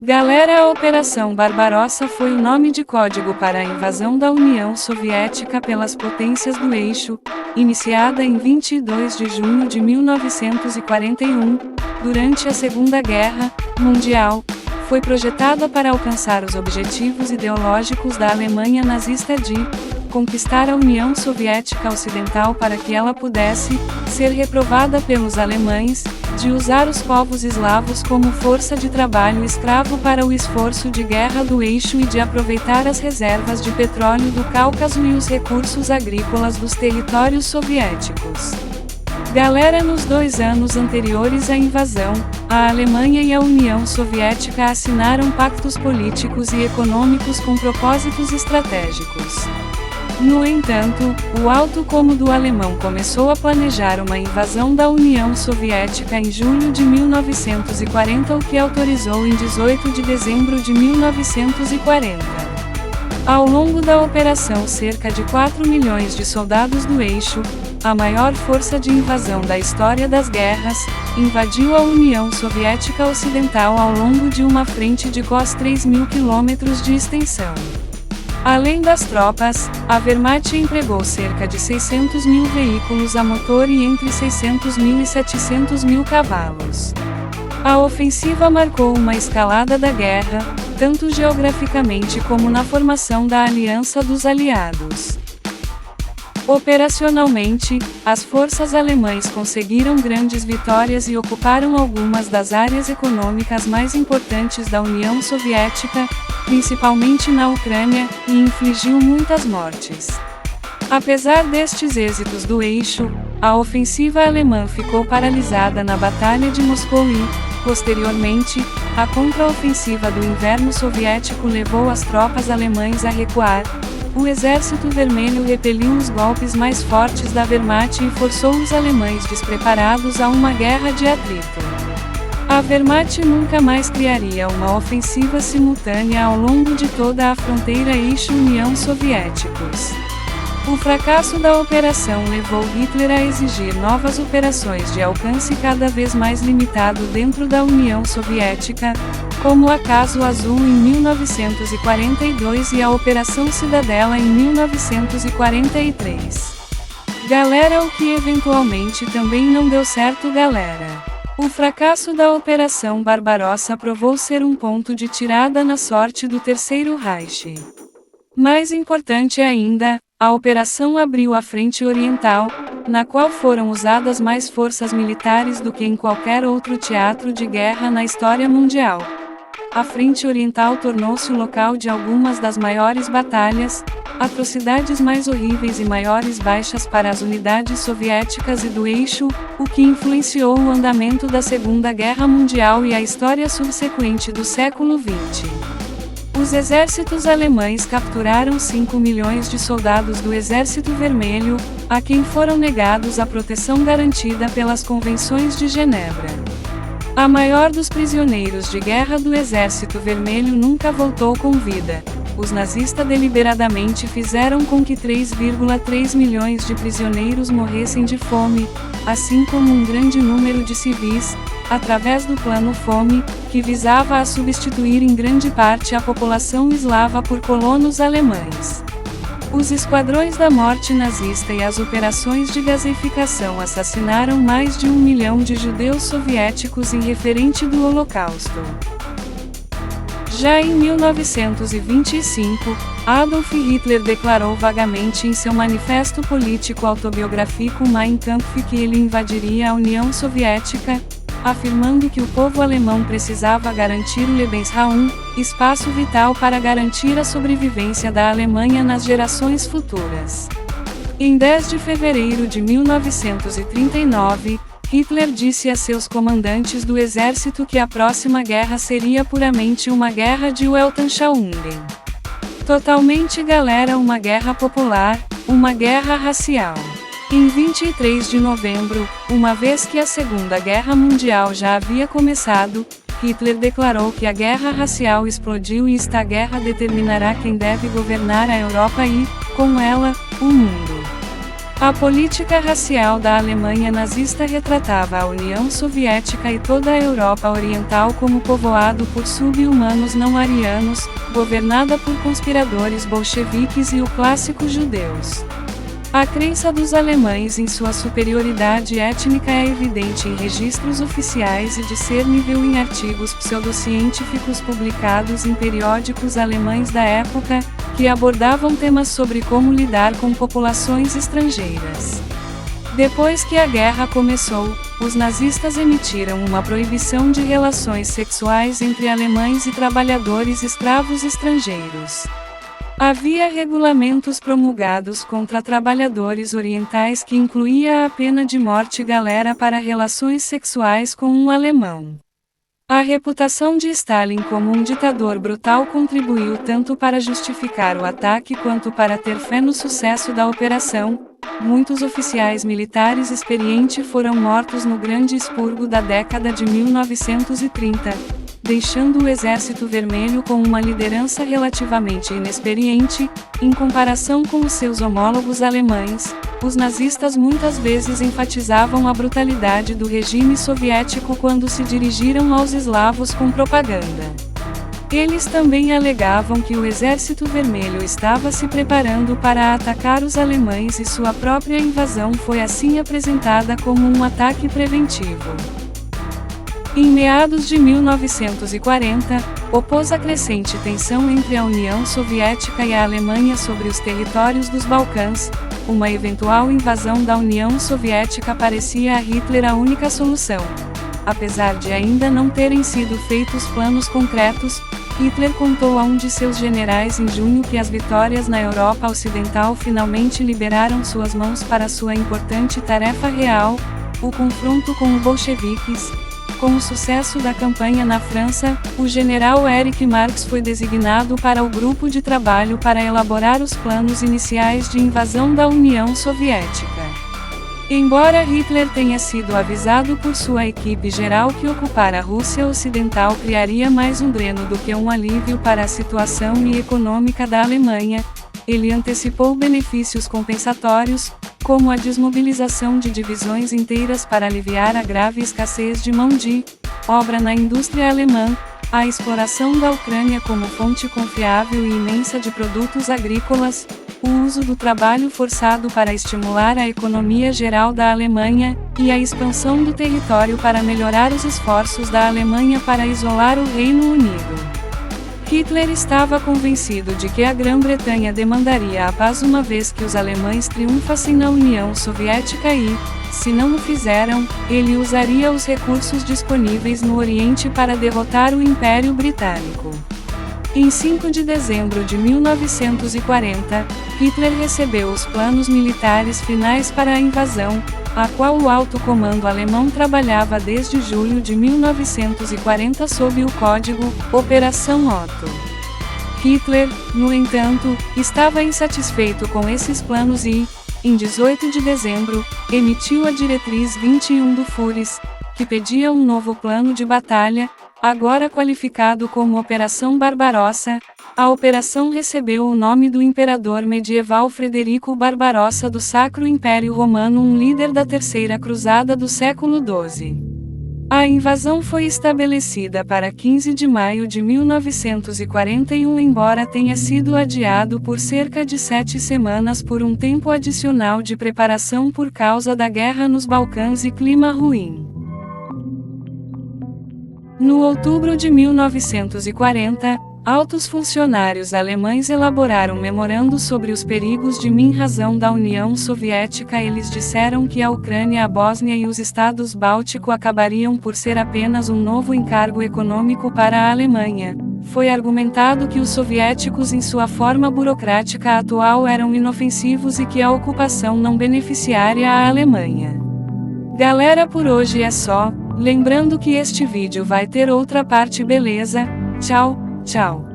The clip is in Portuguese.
Galera, a Operação Barbarossa foi o nome de código para a invasão da União Soviética pelas potências do eixo, iniciada em 22 de junho de 1941, durante a Segunda Guerra Mundial. Foi projetada para alcançar os objetivos ideológicos da Alemanha nazista de conquistar a União Soviética Ocidental para que ela pudesse ser reprovada pelos alemães, de usar os povos eslavos como força de trabalho escravo para o esforço de guerra do eixo e de aproveitar as reservas de petróleo do Cáucaso e os recursos agrícolas dos territórios soviéticos. Galera, nos 2 anos anteriores à invasão, a Alemanha e a União Soviética assinaram pactos políticos e econômicos com propósitos estratégicos. No entanto, o Alto Cômodo alemão começou a planejar uma invasão da União Soviética em julho de 1940, o que autorizou em 18 de dezembro de 1940. Ao longo da operação, cerca de 4 milhões de soldados do eixo, a maior força de invasão da história das guerras, invadiu a União Soviética Ocidental ao longo de uma frente de quase 3.000 quilômetros de extensão. Além das tropas, a Wehrmacht empregou cerca de 600 mil veículos a motor e entre 600 mil e 700 mil cavalos. A ofensiva marcou uma escalada da guerra, tanto geograficamente como na formação da Aliança dos Aliados. Operacionalmente, as forças alemãs conseguiram grandes vitórias e ocuparam algumas das áreas econômicas mais importantes da União Soviética, principalmente na Ucrânia, e infligiu muitas mortes. Apesar destes êxitos do eixo, a ofensiva alemã ficou paralisada na Batalha de Moscou e, posteriormente, a contraofensiva do inverno soviético levou as tropas alemãs a recuar. O Exército Vermelho repeliu os golpes mais fortes da Wehrmacht e forçou os alemães despreparados a uma guerra de atrito. A Wehrmacht nunca mais criaria uma ofensiva simultânea ao longo de toda a fronteira eixo-União Soviéticos. O fracasso da operação levou Hitler a exigir novas operações de alcance cada vez mais limitado dentro da União Soviética, como a Caso Azul em 1942 e a Operação Cidadela em 1943. Galera, o que eventualmente também não deu certo, galera. O fracasso da Operação Barbarossa provou ser um ponto de tirada na sorte do Terceiro Reich. Mais importante ainda, a operação abriu a Frente Oriental, na qual foram usadas mais forças militares do que em qualquer outro teatro de guerra na história mundial. A Frente Oriental tornou-se o local de algumas das maiores batalhas, atrocidades mais horríveis e maiores baixas para as unidades soviéticas e do eixo, o que influenciou o andamento da Segunda Guerra Mundial e a história subsequente do século XX. Os exércitos alemães capturaram 5 milhões de soldados do Exército Vermelho, a quem foram negados a proteção garantida pelas Convenções de Genebra. A maior dos prisioneiros de guerra do Exército Vermelho nunca voltou com vida. Os nazistas deliberadamente fizeram com que 3,3 milhões de prisioneiros morressem de fome, assim como um grande número de civis, através do Plano Fome, que visava a substituir em grande parte a população eslava por colonos alemães. Os esquadrões da morte nazista e as operações de gaseificação assassinaram mais de 1 milhão de judeus soviéticos em referente do Holocausto. Já em 1925, Adolf Hitler declarou vagamente em seu manifesto político autobiográfico Mein Kampf que ele invadiria a União Soviética, afirmando que o povo alemão precisava garantir o Lebensraum, espaço vital para garantir a sobrevivência da Alemanha nas gerações futuras. Em 10 de fevereiro de 1939, Hitler disse a seus comandantes do exército que a próxima guerra seria puramente uma guerra de Weltanschauungen. Totalmente, galera, uma guerra popular, uma guerra racial. Em 23 de novembro, uma vez que a Segunda Guerra Mundial já havia começado, Hitler declarou que a guerra racial explodiu e esta guerra determinará quem deve governar a Europa e, com ela, o mundo. A política racial da Alemanha nazista retratava a União Soviética e toda a Europa Oriental como povoado por sub-humanos não arianos, governada por conspiradores bolcheviques e o clássico judeus. A crença dos alemães em sua superioridade étnica é evidente em registros oficiais e discernível em artigos pseudocientíficos publicados em periódicos alemães da época, que abordavam temas sobre como lidar com populações estrangeiras. Depois que a guerra começou, os nazistas emitiram uma proibição de relações sexuais entre alemães e trabalhadores escravos estrangeiros. Havia regulamentos promulgados contra trabalhadores orientais que incluía a pena de morte galera para relações sexuais com um alemão. A reputação de Stalin como um ditador brutal contribuiu tanto para justificar o ataque quanto para ter fé no sucesso da operação. Muitos oficiais militares experientes foram mortos no Grande Expurgo da década de 1930. Deixando o Exército Vermelho com uma liderança relativamente inexperiente, em comparação com os seus homólogos alemães. Os nazistas muitas vezes enfatizavam a brutalidade do regime soviético quando se dirigiram aos eslavos com propaganda. Eles também alegavam que o Exército Vermelho estava se preparando para atacar os alemães e sua própria invasão foi assim apresentada como um ataque preventivo. Em meados de 1940, opôs a crescente tensão entre a União Soviética e a Alemanha sobre os territórios dos Balcãs. Uma eventual invasão da União Soviética parecia a Hitler a única solução. Apesar de ainda não terem sido feitos planos concretos, Hitler contou a um de seus generais em junho que as vitórias na Europa Ocidental finalmente liberaram suas mãos para sua importante tarefa real, o confronto com os bolcheviques. Com o sucesso da campanha na França, o general Erich Marcks foi designado para o grupo de trabalho para elaborar os planos iniciais de invasão da União Soviética. Embora Hitler tenha sido avisado por sua equipe geral que ocupar a Rússia Ocidental criaria mais um dreno do que um alívio para a situação econômica da Alemanha, ele antecipou benefícios compensatórios, como a desmobilização de divisões inteiras para aliviar a grave escassez de mão de obra na indústria alemã, a exploração da Ucrânia como fonte confiável e imensa de produtos agrícolas, o uso do trabalho forçado para estimular a economia geral da Alemanha, e a expansão do território para melhorar os esforços da Alemanha para isolar o Reino Unido. Hitler estava convencido de que a Grã-Bretanha demandaria a paz uma vez que os alemães triunfassem na União Soviética e, se não o fizeram, ele usaria os recursos disponíveis no Oriente para derrotar o Império Britânico. Em 5 de dezembro de 1940, Hitler recebeu os planos militares finais para a invasão, a qual o alto comando alemão trabalhava desde julho de 1940 sob o código Operação Otto. Hitler, no entanto, estava insatisfeito com esses planos e, em 18 de dezembro, emitiu a Diretriz 21 do Führer, que pedia um novo plano de batalha, agora qualificado como Operação Barbarossa. A operação recebeu o nome do imperador medieval Frederico Barbarossa do Sacro Império Romano, um líder da Terceira Cruzada do século XII. A invasão foi estabelecida para 15 de maio de 1941, embora tenha sido adiado por cerca de 7 semanas por um tempo adicional de preparação por causa da guerra nos Balcãs e clima ruim. No outubro de 1940, altos funcionários alemães elaboraram um memorando sobre os perigos de invasão da União Soviética. Eles disseram que a Ucrânia, a Bósnia e os estados bálticos acabariam por ser apenas um novo encargo econômico para a Alemanha. Foi argumentado que os soviéticos em sua forma burocrática atual eram inofensivos e que a ocupação não beneficiaria a Alemanha. Galera, por hoje é só. Lembrando que este vídeo vai ter outra parte, beleza? Tchau, tchau.